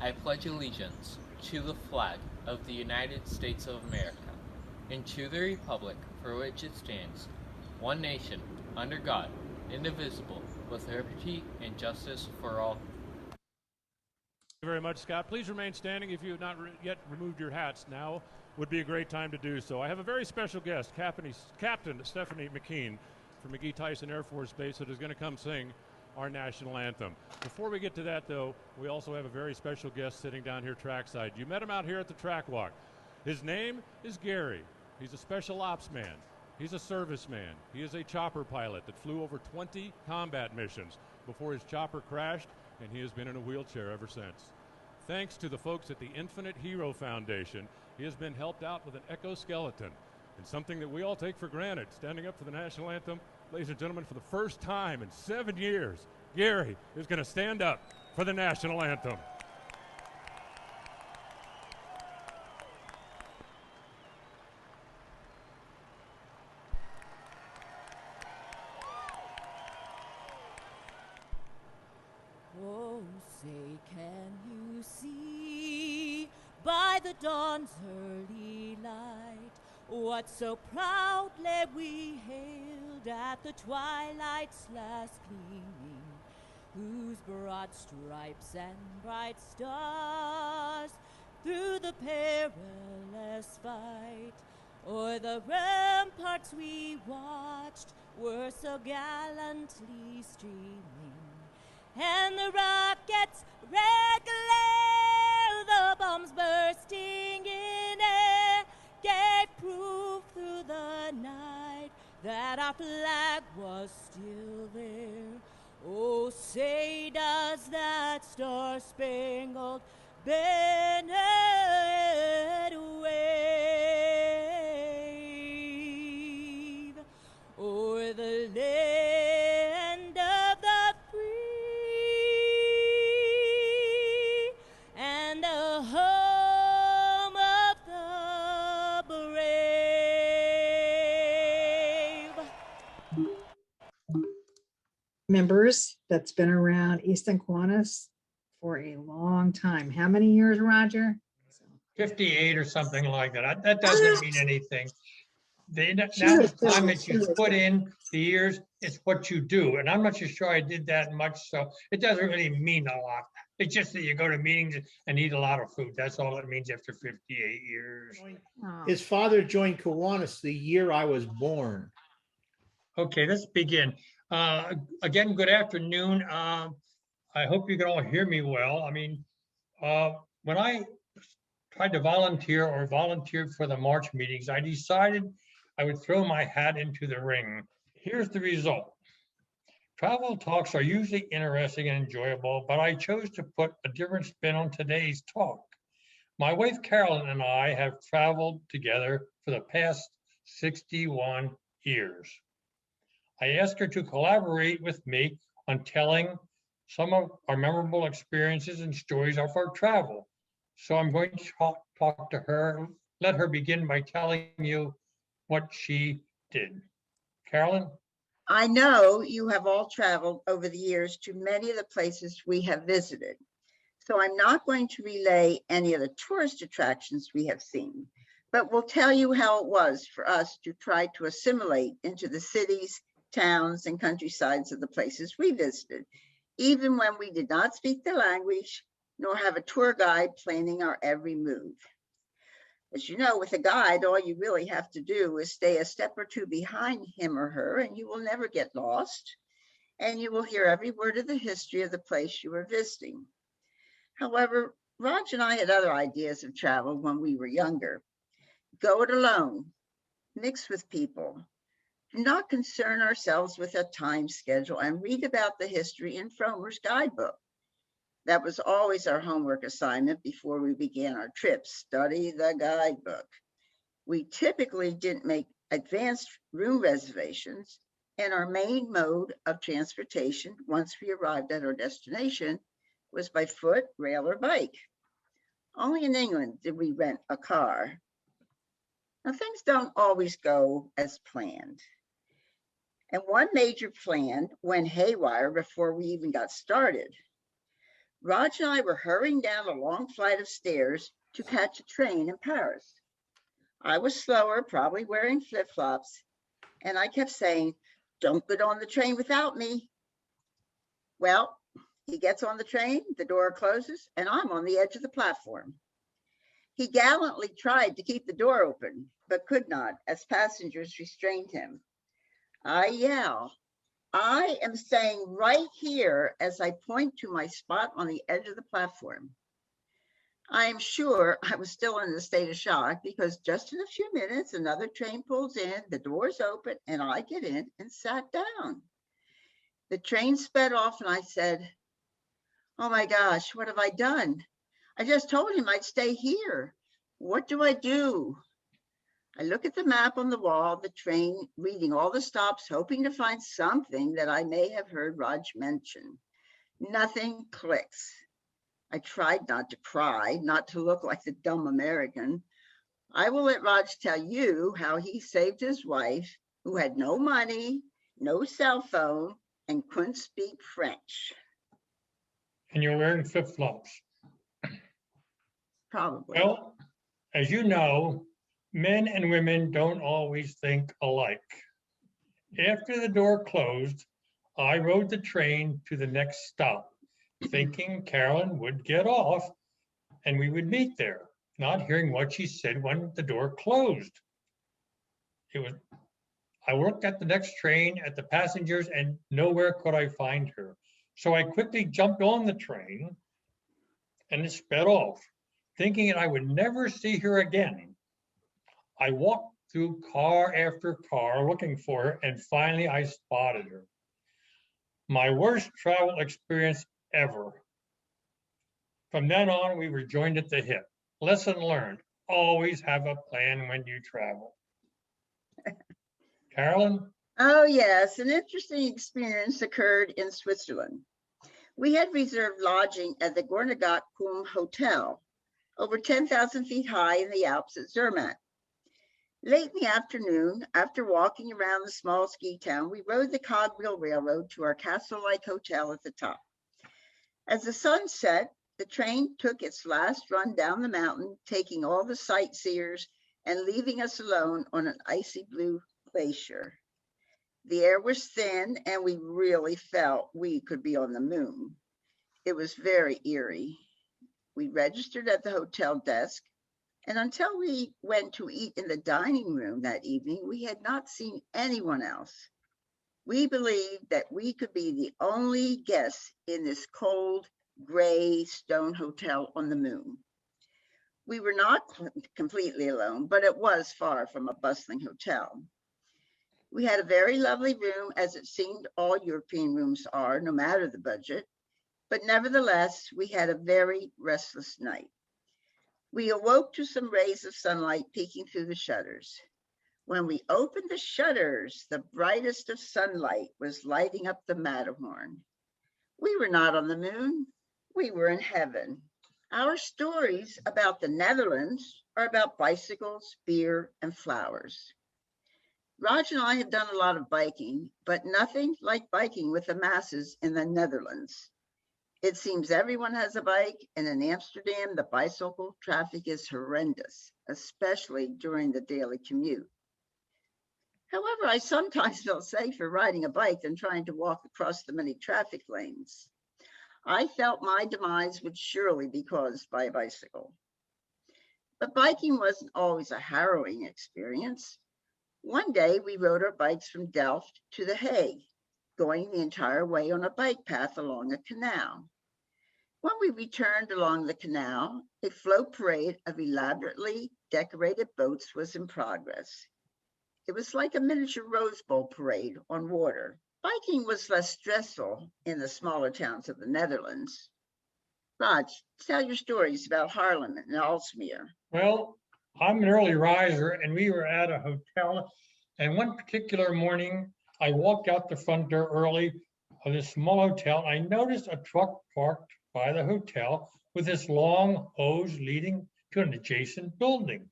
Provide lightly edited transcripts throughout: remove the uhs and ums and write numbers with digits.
I pledge allegiance to the flag of the United States of America and to the republic for which it stands, one nation, under God, indivisible, with liberty and justice for all. Thank you very much, Scott. Please remain standing if you have not yet removed your hats. Now would be a great time to do so. I have a very special guest, Captain Stephanie McKean from McGee-Tyson Air Force Base, that is going to come sing our national anthem. Before we get to that, though, we also have a very special guest sitting down here trackside. You met him out here at the track walk. His name is Gary. He's a special ops man. He's a serviceman. He is a chopper pilot that flew over 20 combat missions before his chopper crashed, and he has been in a wheelchair ever since. Thanks to the folks at the Infinite Hero Foundation, he has been helped out with an exoskeleton, and something that we all take for granted, standing up for the national anthem. Ladies and gentlemen, for the first time in 7 years, Gary is going to stand up for the national anthem. Oh, say, can you see by the dawn's early light what so proudly we hailed at the twilight's last gleaming, whose broad stripes and bright stars through the perilous fight o'er the ramparts we watched were so gallantly streaming, and the rockets' red glare, the bombs bursting in air, gave proof through the night that our flag was still there. Oh, say does that star-spangled banner wave o'er the land of the free and the home of the brave. Members that's been around Easton Kiwanis for a long time. How many years, Roger? 58 or something like that. That doesn't mean anything. The amount of time that you put in the years, it's what you do. And I'm not so sure I did that much, so it doesn't really mean a lot. It's just that you go to meetings and eat a lot of food. That's all it means after 58 years. Oh. His father joined Kiwanis the year I was born. Okay, let's begin. Again, good afternoon. I hope you can all hear me well. I mean, when I tried to volunteer or volunteered for the March meetings, I decided I would throw my hat into the ring. Here's the result. Travel talks are usually interesting and enjoyable, but I chose to put a different spin on today's talk. My wife, Carolyn, and I have traveled together for the past 61 years. I asked her to collaborate with me on telling some of our memorable experiences and stories of our travel. So I'm going to talk to her, let her begin by telling you what she did. Carolyn? I know you have all traveled over the years to many of the places we have visited. So I'm not going to relay any of the tourist attractions we have seen, but will tell you how it was for us to try to assimilate into the cities, towns, and countrysides of the places we visited, even when we did not speak the language nor have a tour guide planning our every move. As you know, with a guide, all you really have to do is stay a step or two behind him or her, and you will never get lost, and you will hear every word of the history of the place you are visiting. However, Raj and I had other ideas of travel when we were younger. Go it alone, mix with people, do not concern ourselves with a time schedule, and read about the history in Frommer's guidebook. That was always our homework assignment before we began our trips, study the guidebook. We typically didn't make advanced room reservations, and our main mode of transportation once we arrived at our destination was by foot, rail, or bike. Only in England did we rent a car. Now, things don't always go as planned. And one major plan went haywire before we even got started. Raj and I were hurrying down a long flight of stairs to catch a train in Paris. I was slower, probably wearing flip-flops, and I kept saying, "Don't get on the train without me." Well, he gets on the train, the door closes, and I'm on the edge of the platform. He gallantly tried to keep the door open, but could not, as passengers restrained him. I yell, "I am staying right here," as I point to my spot on the edge of the platform. I am sure I was still in a state of shock because just in a few minutes, another train pulls in, the doors open, and I get in and sat down. The train sped off and I said, "Oh my gosh, what have I done? I just told him I'd stay here. What do I do?" I look at the map on the wall of the train, reading all the stops, hoping to find something that I may have heard Raj mention. Nothing clicks. I tried not to cry, not to look like the dumb American. I will let Raj tell you how he saved his wife, who had no money, no cell phone, and couldn't speak French. And you're wearing flip-flops. Probably. Well, as you know, men and women don't always think alike. After the door closed, I rode the train to the next stop, thinking Carolyn would get off and we would meet there, not hearing what she said when the door closed. I looked at the next train at the passengers and nowhere could I find her. So I quickly jumped on the train and it sped off, thinking that I would never see her again. I walked through car after car looking for her, and finally I spotted her. My worst travel experience ever. From then on, we were joined at the hip. Lesson learned, always have a plan when you travel. Carolyn? Oh yes, an interesting experience occurred in Switzerland. We had reserved lodging at the Gornegat Kulm Hotel, over 10,000 feet high in the Alps at Zermatt. Late in the afternoon, after walking around the small ski town, we rode the cogwheel railroad to our castle-like hotel at the top. As the sun set, the train took its last run down the mountain, taking all the sightseers and leaving us alone on an icy blue glacier. The air was thin and we really felt we could be on the moon. It was very eerie. We registered at the hotel desk, and until we went to eat in the dining room that evening, we had not seen anyone else. We believed that we could be the only guests in this cold, gray stone hotel on the moon. We were not completely alone, but it was far from a bustling hotel. We had a very lovely room, as it seemed all European rooms are, no matter the budget, but nevertheless, we had a very restless night. We awoke to some rays of sunlight peeking through the shutters. When we opened the shutters, the brightest of sunlight was lighting up the Matterhorn. We were not on the moon, we were in heaven. Our stories about the Netherlands are about bicycles, beer, and flowers. Raj and I have done a lot of biking, but nothing like biking with the masses in the Netherlands. It seems everyone has a bike, and in Amsterdam, the bicycle traffic is horrendous, especially during the daily commute. However, I sometimes feel safer riding a bike than trying to walk across the many traffic lanes. I felt my demise would surely be caused by a bicycle. But biking wasn't always a harrowing experience. One day, we rode our bikes from Delft to The Hague, going the entire way on a bike path along a canal. When we returned along the canal, a float parade of elaborately decorated boats was in progress. It was like a miniature Rose Bowl parade on water. Biking was less stressful in the smaller towns of the Netherlands. Raj, tell your stories about Haarlem and Aalsmeer. Well, I'm an early riser and we were at a hotel. And one particular morning, I walked out the front door early of this small hotel. I noticed a truck parked by the hotel with this long hose leading to an adjacent building.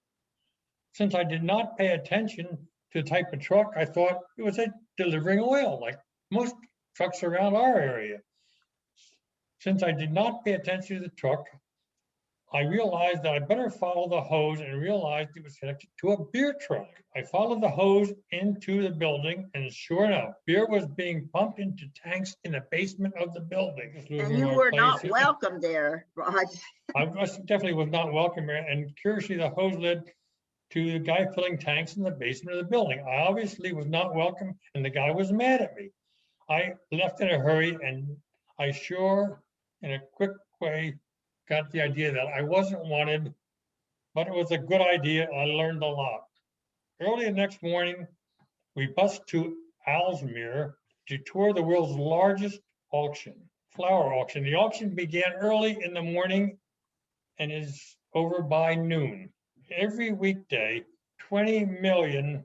Since I did not pay attention to the type of truck, I thought it was delivering oil, like most trucks around our area. Since I did not pay attention to the truck, I realized that I better follow the hose and realized it was connected to a beer truck. I followed the hose into the building, and sure enough, beer was being pumped into tanks in the basement of the building. And you were not welcome there, Rod. I definitely was not welcome there, and curiously, the hose led to the guy filling tanks in the basement of the building. I obviously was not welcome, and the guy was mad at me. I left in a hurry, and I sure, in a quick way, got the idea that I wasn't wanted, but it was a good idea. I learned a lot. Early the next morning, we bused to Aalsmeer to tour the world's largest auction, flower auction. The auction began early in the morning and is over by noon. Every weekday, 20 million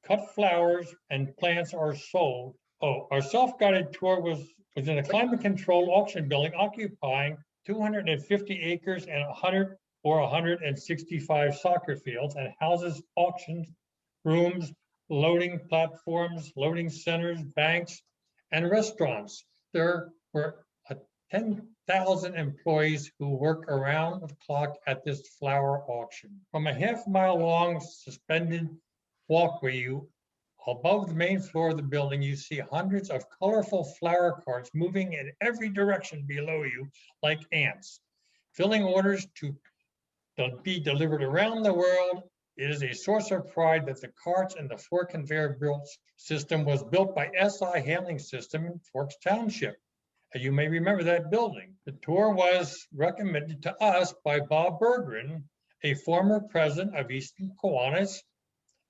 cut flowers and plants are sold. Oh, our self-guided tour was in a climate-controlled auction building occupying 250 acres and 165 soccer fields, and houses auctions, rooms, loading platforms, loading centers, banks, and restaurants. There were 10,000 employees who work around the clock at this flower auction. From a half-mile long suspended walkway above the main floor of the building, you see hundreds of colorful flower carts moving in every direction below you like ants, filling orders to be delivered around the world. It is a source of pride that the carts and the four conveyor belt system was built by SI Handling System in Forks Township. You may remember that building. The tour was recommended to us by Bob Berggren, a former president of Easton Kiwanis,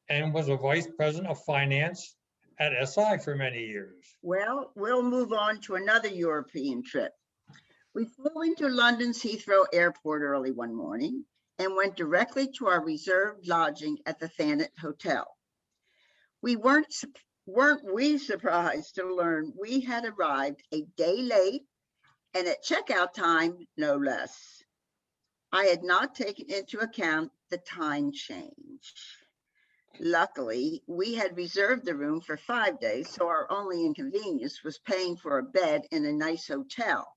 and was a vice president of finance at SI for many years. Well, we'll move on to another European trip. We flew into London's Heathrow Airport early one morning and went directly to our reserved lodging at the Thanet Hotel. Weren't we surprised to learn we had arrived a day late and at checkout time, no less. I had not taken into account the time change. Luckily, we had reserved the room for 5 days, so our only inconvenience was paying for a bed in a nice hotel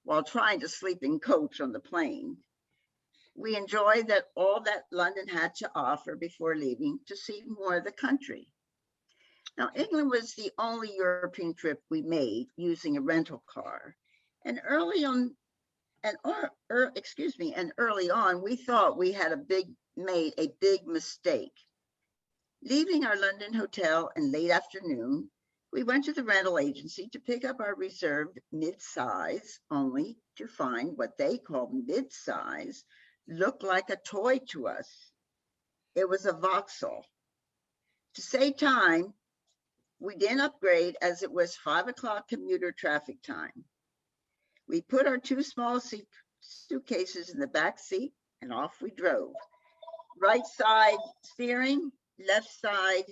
while trying to sleep in coach on the plane. We enjoyed all that London had to offer before leaving to see more of the country. Now, England was the only European trip we made using a rental car. And early on, we thought we had made a big mistake. Leaving our London hotel in late afternoon, we went to the rental agency to pick up our reserved mid-size, only to find what they called mid-size looked like a toy to us. It was a Vauxhall. To save time, we didn't upgrade as it was 5 o'clock commuter traffic time. We put our 2 small suitcases in the back seat and off we drove. Right side steering, left side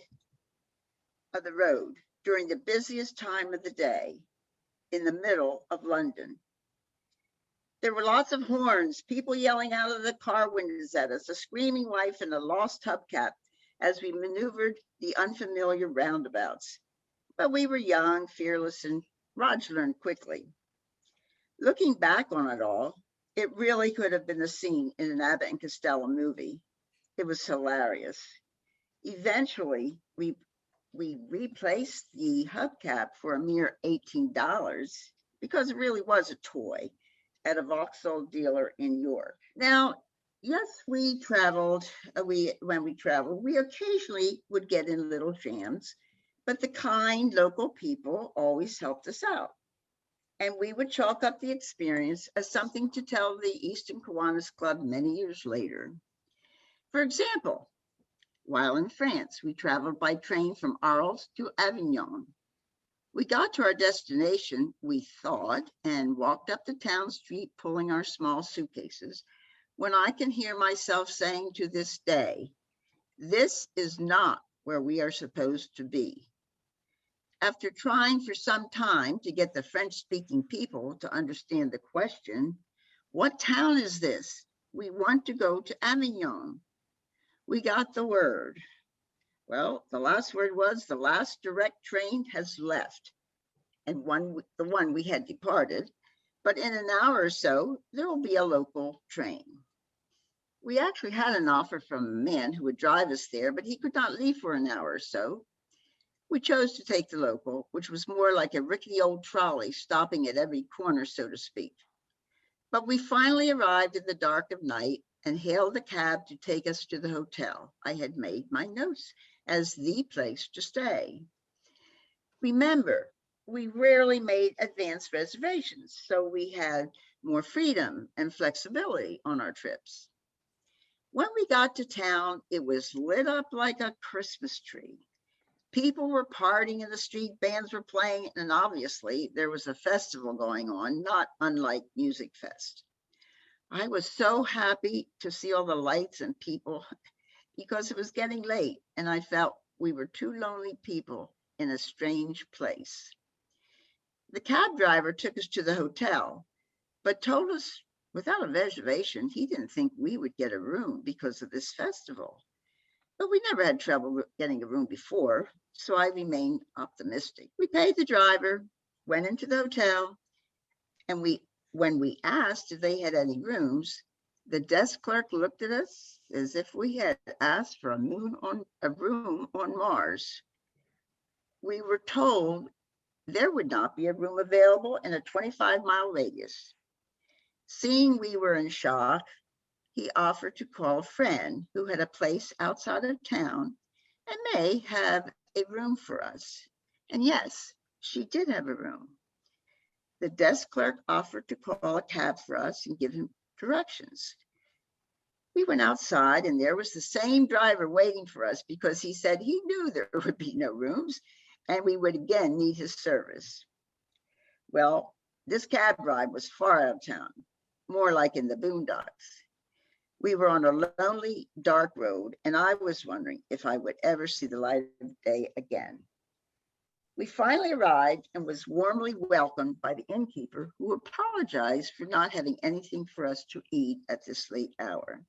of the road during the busiest time of the day in the middle of London. There were lots of horns, people yelling out of the car windows at us, a screaming wife and a lost hubcap as we maneuvered the unfamiliar roundabouts. But we were young, fearless, and Rog learned quickly. Looking back on it all, it really could have been a scene in an Abbott and Costello movie. It was hilarious. Eventually, we replaced the hubcap for a mere $18 because it really was a toy at a Vauxhall dealer in York. Now, yes, when we traveled, we occasionally would get in little jams, but the kind local people always helped us out. And we would chalk up the experience as something to tell the Easton Kiwanis Club many years later. For example, while in France, we traveled by train from Arles to Avignon. We got to our destination, we thought, and walked up the town street pulling our small suitcases, when I can hear myself saying to this day, this is not where we are supposed to be. After trying for some time to get the French-speaking people to understand the question, what town is this? We want to go to Avignon. We got the word. Well, the last word was the last direct train has left. And the one we had departed but in an hour or so, there will be a local train. We actually had an offer from a man who would drive us there, but he could not leave for an hour or so. We chose to take the local, which was more like a rickety old trolley stopping at every corner, so to speak. But we finally arrived in the dark of night and hailed a cab to take us to the hotel. I had made my notes as the place to stay. Remember, we rarely made advance reservations, so we had more freedom and flexibility on our trips. When we got to town, it was lit up like a Christmas tree. People were partying in the street, bands were playing, and obviously there was a festival going on, not unlike Music Fest. I was so happy to see all the lights and people because it was getting late and I felt we were two lonely people in a strange place. The cab driver took us to the hotel, but told us without a reservation, he didn't think we would get a room because of this festival. But we never had trouble getting a room before, so I remained optimistic. We paid the driver, went into the hotel, and when we asked if they had any rooms, the desk clerk looked at us as if we had asked for a room on Mars. We were told there would not be a room available in a 25-mile radius. Seeing we were in shock, he offered to call a friend who had a place outside of town and may have a room for us. And yes, she did have a room. The desk clerk offered to call a cab for us and give him directions. We went outside and there was the same driver waiting for us because he said he knew there would be no rooms and we would again need his service. Well, this cab ride was far out of town, more like in the boondocks. We were on a lonely, dark road, and I was wondering if I would ever see the light of day again. We finally arrived and was warmly welcomed by the innkeeper, who apologized for not having anything for us to eat at this late hour.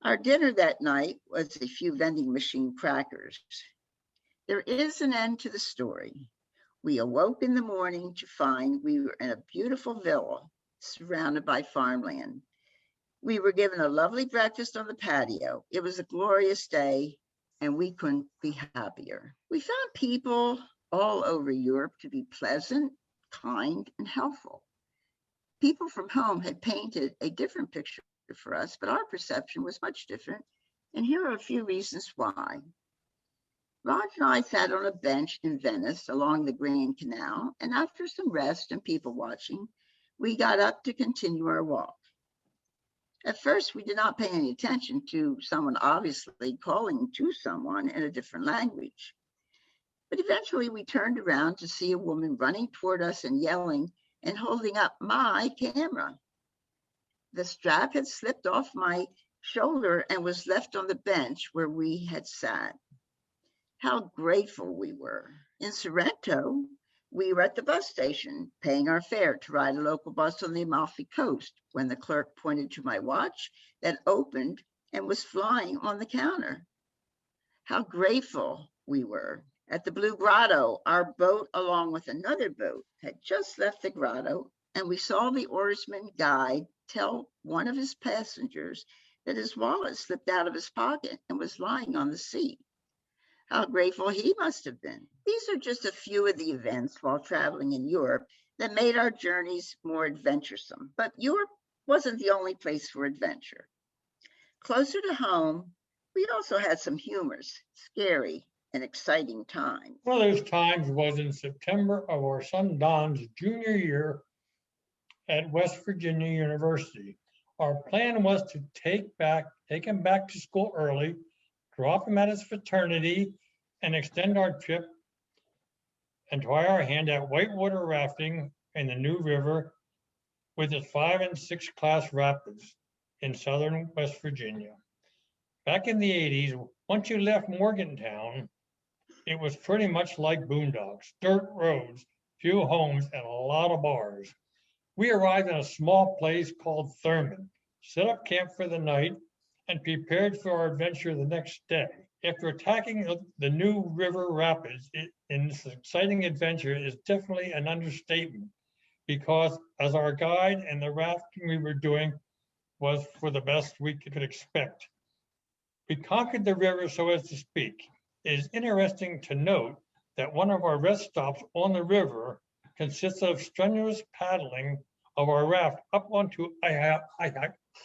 Our dinner that night was a few vending machine crackers. There is an end to the story. We awoke in the morning to find we were in a beautiful villa surrounded by farmland. We were given a lovely breakfast on the patio. It was a glorious day and we couldn't be happier. We found people all over Europe to be pleasant, kind, and helpful. People from home had painted a different picture for us, but our perception was much different. And here are a few reasons why. Rog and I sat on a bench in Venice along the Grand Canal, and after some rest and people watching, we got up to continue our walk. At first, we did not pay any attention to someone obviously calling to someone in a different language. But eventually we turned around to see a woman running toward us and yelling and holding up my camera. The strap had slipped off my shoulder and was left on the bench where we had sat. How grateful we were. In Sorrento, we were at the bus station paying our fare to ride a local bus on the Amalfi Coast when the clerk pointed to my watch that opened and was flying on the counter. How grateful we were. At the Blue Grotto, our boat, along with another boat, had just left the grotto, and we saw the oarsman guide tell one of his passengers that his wallet slipped out of his pocket and was lying on the seat. How grateful he must have been. These are just a few of the events while traveling in Europe that made our journeys more adventuresome. But Europe wasn't the only place for adventure. Closer to home, we also had some humorous, scary, and exciting times. One of those times was in September of our son Don's junior year at West Virginia University. Our plan was to take him back to school early, drop him at his fraternity, and extend our trip and try our hand at whitewater rafting in the New River with its 5 and 6 class rapids in southern West Virginia. Back in the 80s, once you left Morgantown, it was pretty much like boondocks, dirt roads, few homes, and a lot of bars. We arrived in a small place called Thurman, set up camp for the night, and prepared for our adventure the next day. After attacking the New River Rapids in this exciting adventure is definitely an understatement. because as our guide and the rafting we were doing was for the best we could expect. We conquered the river, so as to speak. It is interesting to note that one of our rest stops on the river consists of strenuous paddling of our raft up onto a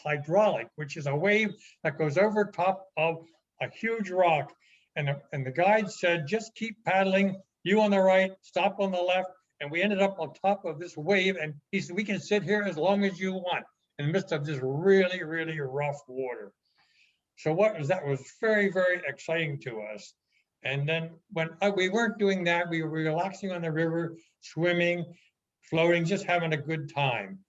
hydraulic, which is a wave that goes over top of a huge rock. And the guide said, just keep paddling, you on the right, stop on the left. And we ended up on top of this wave. And he said, we can sit here as long as you want in the midst of this really, really rough water. So that was very, very exciting to us. And then when we weren't doing that, we were relaxing on the river, swimming, floating, just having a good time.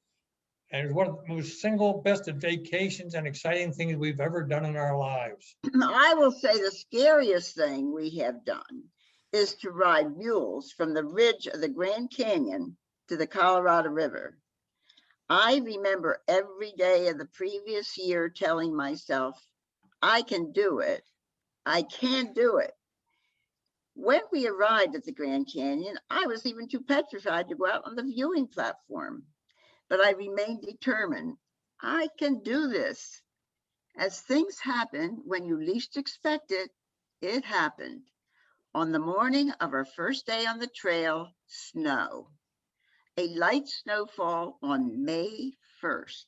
And it was one of the most single best vacations and exciting things we've ever done in our lives. I will say the scariest thing we have done is to ride mules from the ridge of the Grand Canyon to the Colorado River. I remember every day of the previous year telling myself, I can do it. I can do it. When we arrived at the Grand Canyon, I was even too petrified to go out on the viewing platform, but I remained determined. I can do this. As things happen when you least expect it, it happened. On the morning of our first day on the trail, snow. A light snowfall on May 1st.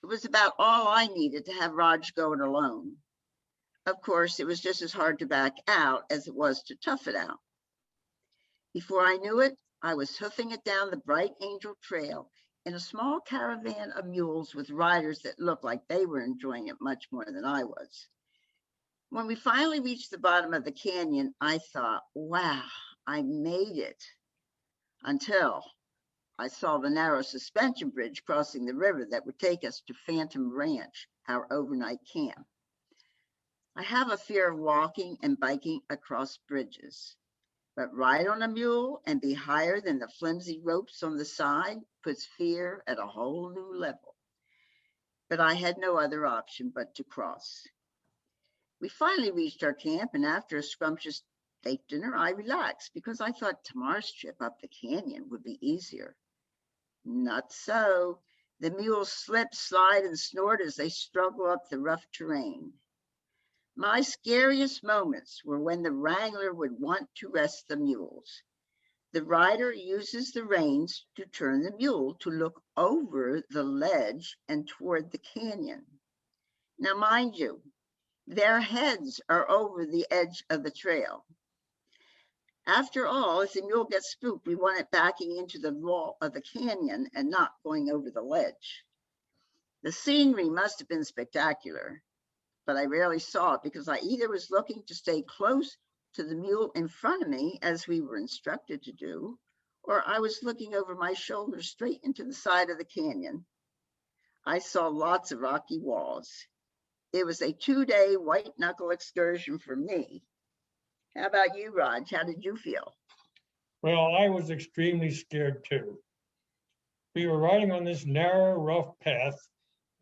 It was about all I needed to have Rog go it alone. Of course, it was just as hard to back out as it was to tough it out. Before I knew it, I was hoofing it down the Bright Angel Trail in a small caravan of mules with riders that looked like they were enjoying it much more than I was. When we finally reached the bottom of the canyon, I thought, wow, I made it. Until I saw the narrow suspension bridge crossing the river that would take us to Phantom Ranch, our overnight camp. I have a fear of walking and biking across bridges, but ride on a mule and be higher than the flimsy ropes on the side puts fear at a whole new level. But I had no other option but to cross. We finally reached our camp, and after a scrumptious steak dinner, I relaxed because I thought tomorrow's trip up the canyon would be easier. Not so. The mules slip, slide, and snort as they struggle up the rough terrain. My scariest moments were when the wrangler would want to rest the mules. The rider uses the reins to turn the mule to look over the ledge and toward the canyon. Now, mind you, their heads are over the edge of the trail. After all, if the mule gets spooked, we want it backing into the wall of the canyon and not going over the ledge. The scenery must have been spectacular, but I rarely saw it because I either was looking to stay close to the mule in front of me, as we were instructed to do, or I was looking over my shoulder straight into the side of the canyon. I saw lots of rocky walls. It was a 2-day white knuckle excursion for me. How about you, Rog? How did you feel? Well, I was extremely scared too. We were riding on this narrow, rough path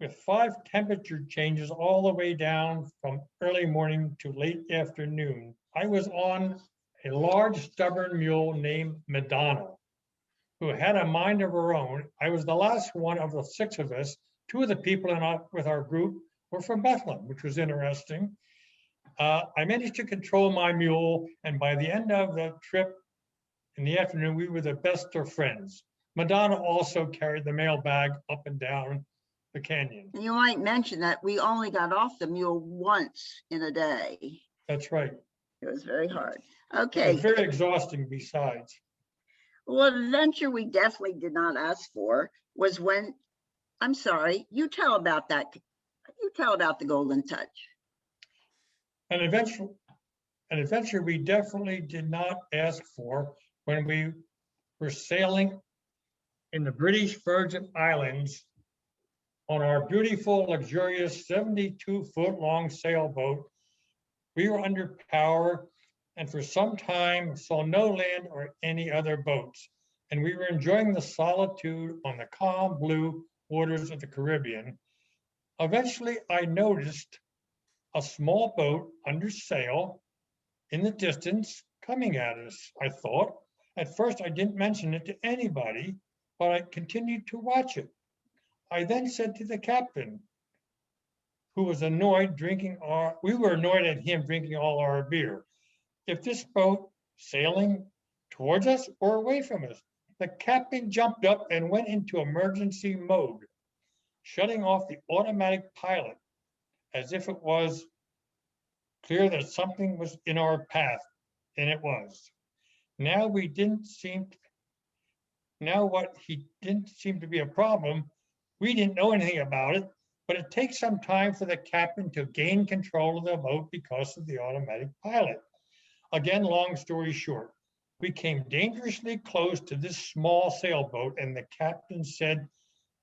with 5 temperature changes all the way down from early morning to late afternoon. I was on a large, stubborn mule named Madonna, who had a mind of her own. I was the last one of the 6 of us. 2 of the people with our group were from Bethlehem, which was interesting. I managed to control my mule, and by the end of the trip in the afternoon, we were the best of friends. Madonna also carried the mail bag up and down the canyon. You might mention that we only got off the mule once in a day. That's right. It was very hard. It Okay. was very exhausting besides. Well, an adventure we definitely did not ask for was when, I'm sorry, you tell about that. You tell about the Golden Touch. An adventure we definitely did not ask for when we were sailing in the British Virgin Islands on our beautiful, luxurious 72-foot-long sailboat. We were under power and for some time saw no land or any other boats. And we were enjoying the solitude on the calm blue waters of the Caribbean. Eventually, I noticed a small boat under sail in the distance coming at us, I thought. At first, I didn't mention it to anybody, but I continued to watch it. I then said to the captain, who was annoyed we were annoyed at him drinking all our beer, if this boat sailing towards us or away from us. The captain jumped up and went into emergency mode, shutting off the automatic pilot as if it was clear that something was in our path, and it was. Now what he didn't seem to be a problem, we didn't know anything about it, but it takes some time for the captain to gain control of the boat because of the automatic pilot. Again, long story short, we came dangerously close to this small sailboat, and the captain said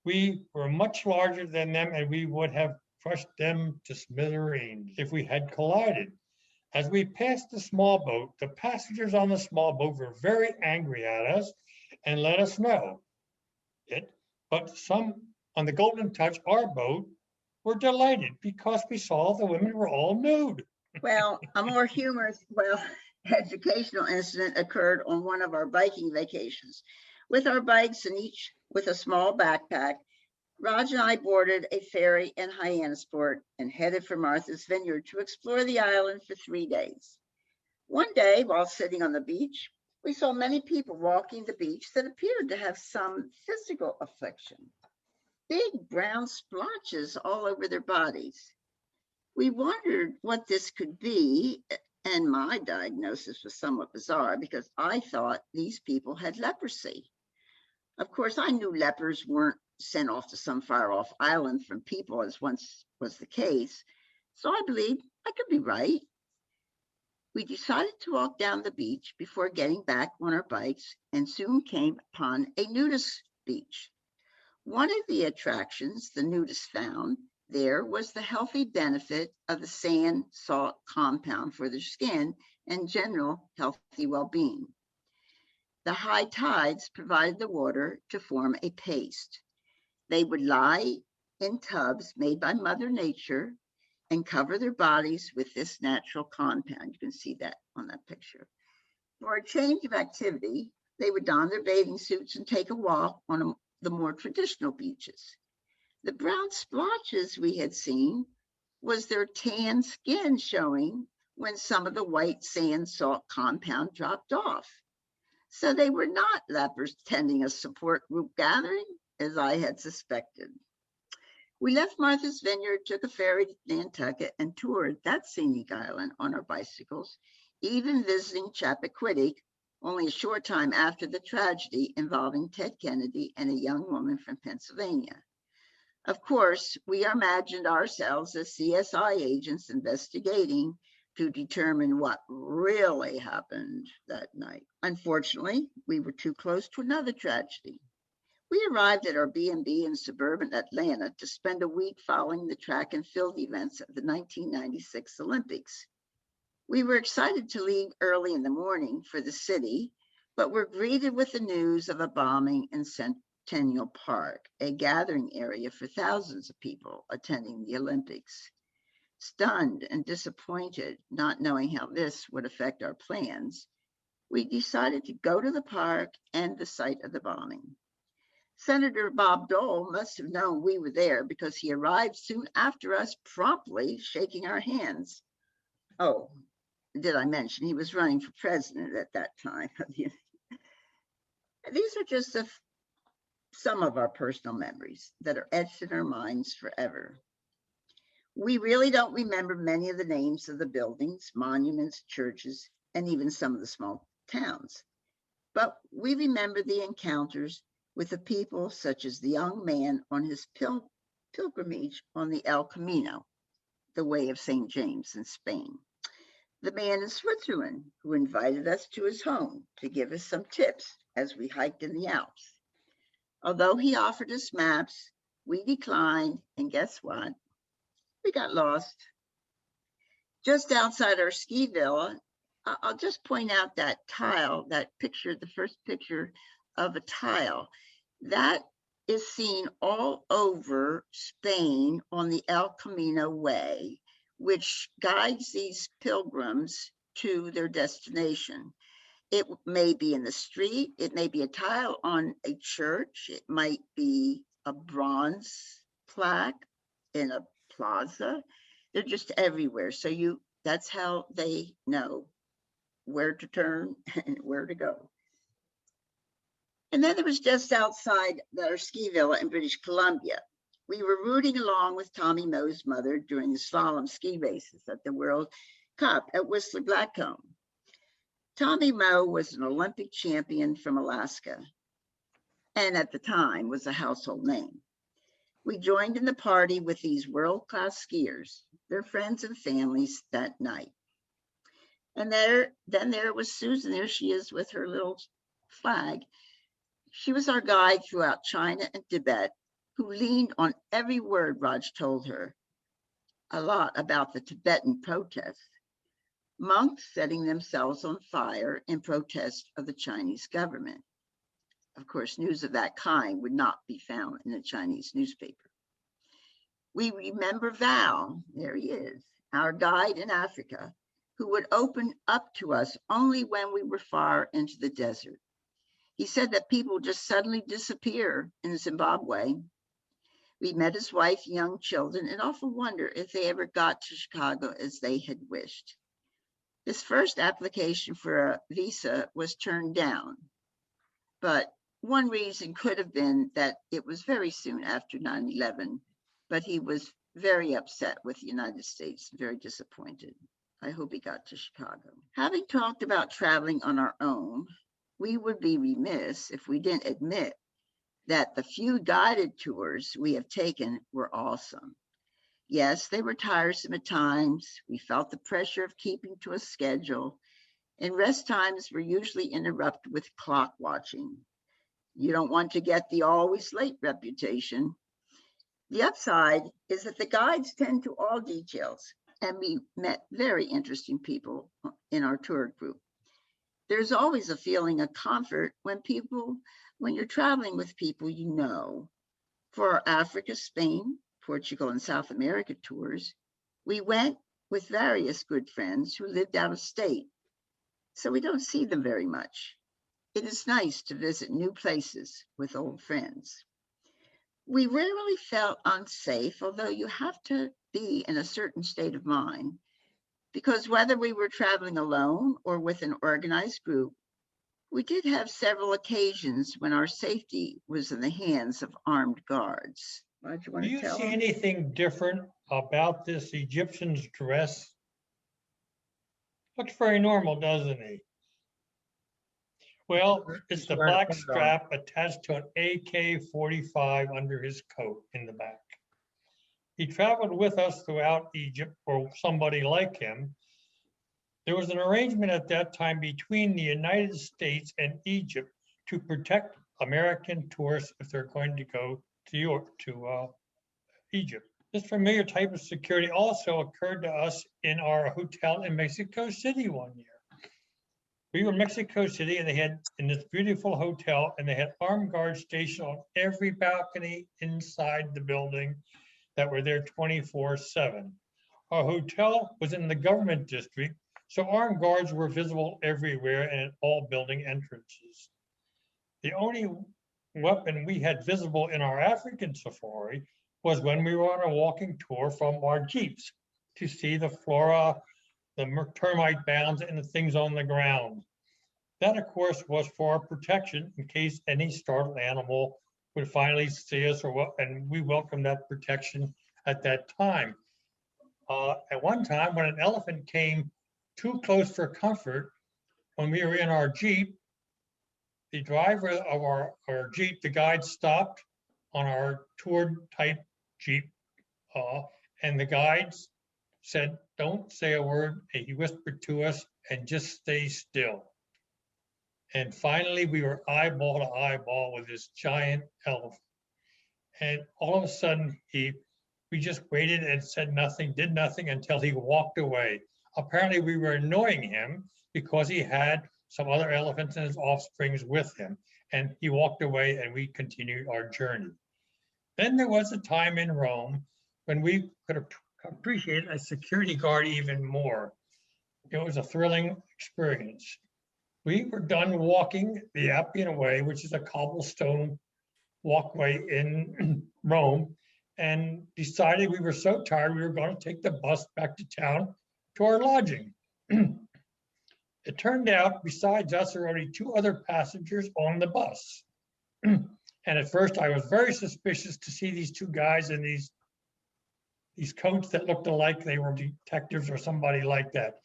we were much larger than them and we would have crushed them to smithereens if we had collided. As we passed the small boat, the passengers on the small boat were very angry at us and let us know it, but some on the Golden Touch, our boat, were delighted because we saw the women were all nude. Well, a more humorous, educational incident occurred on one of our biking vacations. With our bikes and each with a small backpack, Raj and I boarded a ferry in Hyannisport and headed for Martha's Vineyard to explore the island for 3 days. One day, while sitting on the beach, we saw many people walking the beach that appeared to have some physical affliction. Big brown splotches all over their bodies. We wondered what this could be, and my diagnosis was somewhat bizarre because I thought these people had leprosy. Of course, I knew lepers weren't sent off to some far-off island from people, as once was the case, so I believed I could be right. We decided to walk down the beach before getting back on our bikes and soon came upon a nudist beach. One of the attractions the nudists found there was the healthy benefit of the sand salt compound for their skin and general healthy well-being. The high tides provided the water to form a paste. They would lie in tubs made by Mother Nature and cover their bodies with this natural compound. You can see that on that picture. For a change of activity, they would don their bathing suits and take a walk on the more traditional beaches. The brown splotches we had seen was their tan skin showing when some of the white sand salt compound dropped off. So they were not lepers attending a support group gathering, as I had suspected. We left Martha's Vineyard, took a ferry to Nantucket, and toured that scenic island on our bicycles, even visiting Chappaquiddick only a short time after the tragedy involving Ted Kennedy and a young woman from Pennsylvania. Of course, we imagined ourselves as CSI agents investigating to determine what really happened that night. Unfortunately, we were too close to another tragedy. We arrived at our B&B in suburban Atlanta to spend a week following the track and field events of the 1996 Olympics. We were excited to leave early in the morning for the city, but were greeted with the news of a bombing in Centennial Park, a gathering area for thousands of people attending the Olympics. Stunned and disappointed, not knowing how this would affect our plans, we decided to go to the park and the site of the bombing. Senator Bob Dole must have known we were there because he arrived soon after us, promptly shaking our hands. Oh, did I mention he was running for president at that time? These are just some of our personal memories that are etched in our minds forever. We really don't remember many of the names of the buildings, monuments, churches, and even some of the small towns. But we remember the encounters with the people, such as the young man on his pilgrimage on the El Camino, the way of St. James in Spain. The man in Switzerland who invited us to his home to give us some tips as we hiked in the Alps. Although he offered us maps, we declined, and guess what? We got lost. Just outside our ski villa, I'll just point out that tile, that picture, the first picture of a tile. That is seen all over Spain on the El Camino Way, which guides these pilgrims to their destination. It may be in the street, it may be a tile on a church, it might be a bronze plaque in a plaza. They're just everywhere. So that's how they know where to turn and where to go. And then it was just outside our ski villa in British Columbia. We were rooting along with Tommy Moe's mother during the slalom ski races at the World Cup at Whistler Blackcomb. Tommy Moe was an Olympic champion from Alaska, and at the time was a household name. We joined in the party with these world-class skiers, their friends and families that night. And then there was Susan. There she is with her little flag. She was our guide throughout China and Tibet, who leaned on every word Rog told her. A lot about the Tibetan protests. Monks setting themselves on fire in protest of the Chinese government. Of course, news of that kind would not be found in a Chinese newspaper. We remember Val, there he is, our guide in Africa, who would open up to us only when we were far into the desert. He said that people just suddenly disappear in Zimbabwe. We met his wife, young children, and often wonder if they ever got to Chicago as they had wished. His first application for a visa was turned down, but one reason could have been that it was very soon after 9/11, but he was very upset with the United States, very disappointed. I hope he got to Chicago. Having talked about traveling on our own, we would be remiss if we didn't admit that the few guided tours we have taken were awesome. Yes, they were tiresome at times. We felt the pressure of keeping to a schedule, and rest times were usually interrupted with clock watching. You don't want to get the always late reputation. The upside is that the guides tend to all details, and we met very interesting people in our tour group. There's always a feeling of comfort when you're traveling with people you know. For our Africa, Spain, Portugal, and South America tours, we went with various good friends who lived out of state, so we don't see them very much. It is nice to visit new places with old friends. We rarely felt unsafe, although you have to be in a certain state of mind, because whether we were traveling alone or with an organized group, we did have several occasions when our safety was in the hands of armed guards. What do you want Do to you tell see them? anything different about this Egyptian's dress? Looks very normal, doesn't he? Well, it's the black strap attached to an AK-45 under his coat in the back. He traveled with us throughout Egypt, or somebody like him. There was an arrangement at that time between the United States and Egypt to protect American tourists if they're going to go to Egypt. This familiar type of security also occurred to us in our hotel in Mexico City one year. We were in Mexico City, and they had in this beautiful hotel, and they had armed guards stationed on every balcony inside the building that were there 24/7. Our hotel was in the government district, so armed guards were visible everywhere and at all building entrances. The only weapon we had visible in our African safari was when we were on a walking tour from our Jeeps to see the flora, the termite mounds, and the things on the ground. That, of course, was for our protection in case any startled animal would finally see us, and we welcomed that protection at that time. At one time, when an elephant came too close for comfort, when we were in our Jeep, the driver of our Jeep, the guide, stopped on our tour type Jeep, and the guides said, "Don't say a word." And he whispered to us, "And just stay still." And finally, we were eyeball to eyeball with this giant elephant. And all of a sudden, we just waited and said nothing, did nothing until he walked away. Apparently, we were annoying him because he had some other elephants and his offsprings with him. And he walked away, and we continued our journey. Then there was a time in Rome when we could appreciate a security guard even more. It was a thrilling experience. We were done walking the Appian Way, which is a cobblestone walkway in Rome, and decided we were so tired we were going to take the bus back to town to our lodging. It turned out, besides us, there were only 2 other passengers on the bus. And at first I was very suspicious to see these 2 guys in these coats that looked alike they were detectives or somebody like that.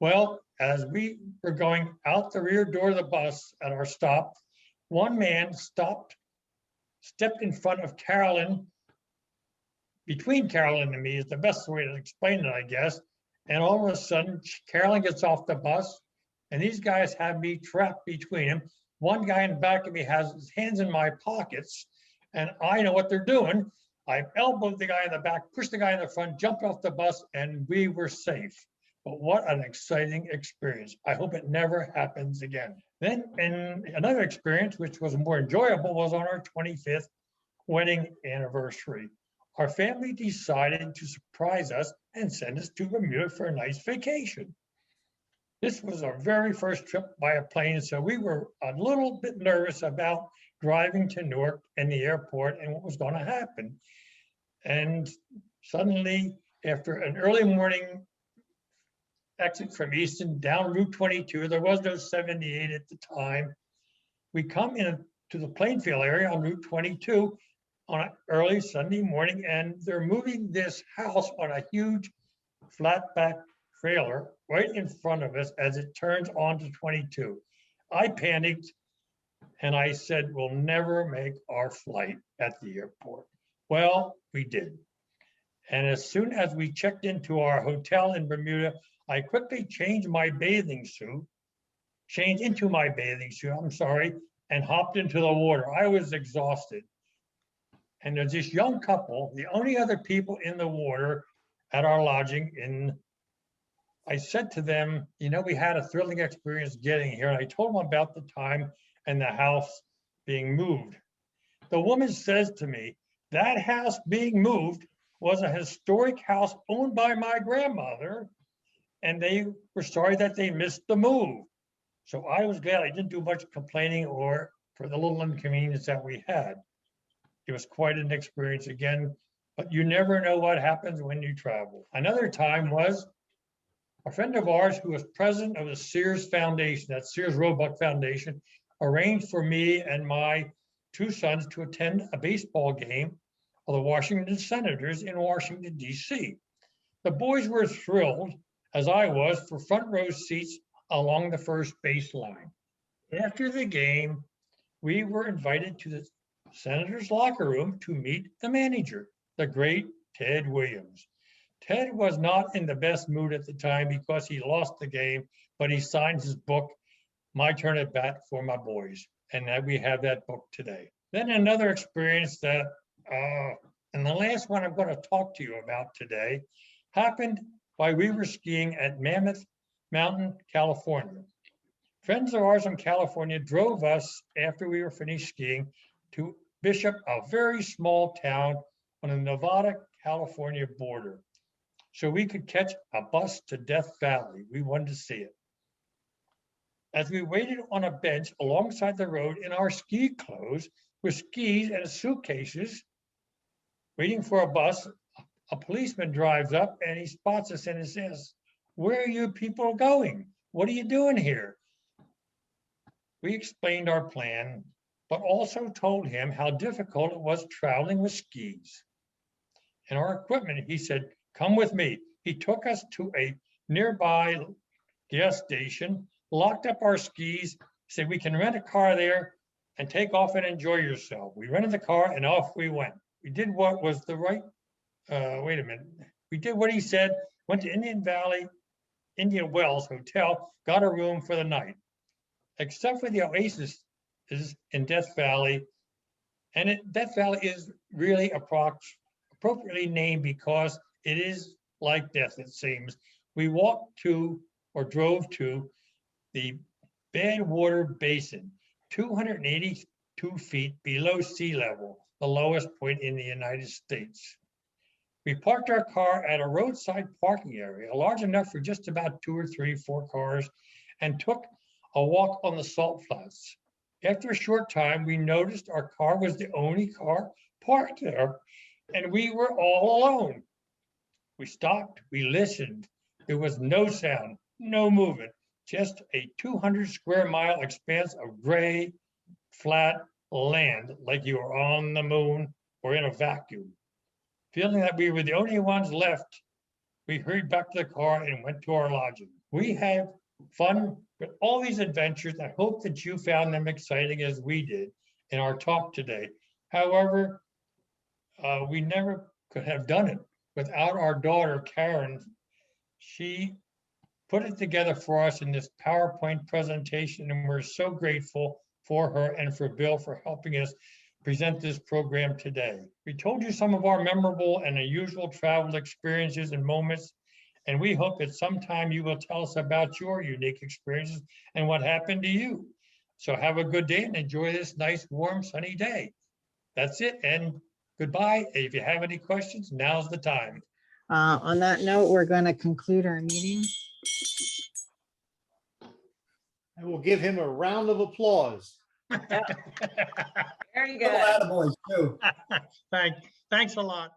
Well, as we were going out the rear door of the bus at our stop, one man stepped in front of Carolyn. Between Carolyn and me is the best way to explain it, I guess. And all of a sudden, Carolyn gets off the bus, and these guys have me trapped between them. One guy in the back of me has his hands in my pockets, and I know what they're doing. I elbowed the guy in the back, pushed the guy in the front, jumped off the bus, and we were safe. But what an exciting experience. I hope it never happens again. Then, in another experience, which was more enjoyable, was on our 25th wedding anniversary. Our family decided to surprise us and send us to Bermuda for a nice vacation. This was our very first trip by a plane, so we were a little bit nervous about driving to Newark and the airport and what was going to happen. And suddenly, after an early morning exit from Easton down Route 22, there was no 78 at the time. We come in to the Plainfield area on Route 22 on an early Sunday morning, and they're moving this house on a huge flatback trailer right in front of us as it turns onto 22. I panicked and I said, we'll never make our flight at the airport. Well, we did. And as soon as we checked into our hotel in Bermuda, I quickly changed into my bathing suit, and hopped into the water. I was exhausted. And there's this young couple, the only other people in the water at our lodging. I said to them, you know, we had a thrilling experience getting here. And I told them about the time and the house being moved. The woman says to me, that house being moved was a historic house owned by my grandmother, and they were sorry that they missed the move. So I was glad I didn't do much complaining or for the little inconvenience that we had. It was quite an experience again, but you never know what happens when you travel. Another time was a friend of ours who was president of the Sears Foundation, that Sears Roebuck Foundation, arranged for me and my 2 sons to attend a baseball game of the Washington Senators in Washington, D.C. The boys were thrilled, as I was, for front row seats along the first baseline. After the game, we were invited to the Senators' locker room to meet the manager, the great Ted Williams. Ted was not in the best mood at the time because he lost the game, but he signed his book, My Turn at Bat for My Boys, and that we have that book today. Then another experience that, and the last one I'm going to talk to you about today, happened while we were skiing at Mammoth Mountain, California. Friends of ours in California drove us after we were finished skiing to Bishop, a very small town on the Nevada-California border, so we could catch a bus to Death Valley. We wanted to see it. As we waited on a bench alongside the road in our ski clothes with skis and suitcases, waiting for a bus, a policeman drives up and he spots us and he says, "Where are you people going? What are you doing here?" We explained our plan, but also told him how difficult it was traveling with skis and our equipment. He said, "Come with me." He took us to a nearby gas station, locked up our skis, said, "We can rent a car there and take off and enjoy yourself." We rented the car and off we went. We did what was the right, we did what he said, went to Indian Wells Hotel, got a room for the night. Except for the Oasis is in Death Valley, and Death Valley is really appropriately named because it is like death, it seems. We walked to, or drove to, the Badwater Basin, 282 feet below sea level, the lowest point in the United States. We parked our car at a roadside parking area, large enough for just about 2 or 3, 4 cars, and took a walk on the salt flats. After a short time, we noticed our car was the only car parked there, and we were all alone. We stopped, we listened. There was no sound, no movement, just a 200 square mile expanse of gray, flat land, like you were on the moon or in a vacuum. Feeling that we were the only ones left, we hurried back to the car and went to our lodging. We had fun with all these adventures and hope that you found them exciting as we did in our talk today. However, we never could have done it without our daughter, Karen. She put it together for us in this PowerPoint presentation, and we're so grateful for her and for Bill for helping us present this program today. We told you some of our memorable and unusual travel experiences and moments, and we hope that sometime you will tell us about your unique experiences and what happened to you. So have a good day and enjoy this nice, warm, sunny day. That's it, and goodbye. If you have any questions, now's the time. On that note, we're going to conclude our meeting. And we'll give him a round of applause. Very Couple good. attaboys, too. Thanks a lot.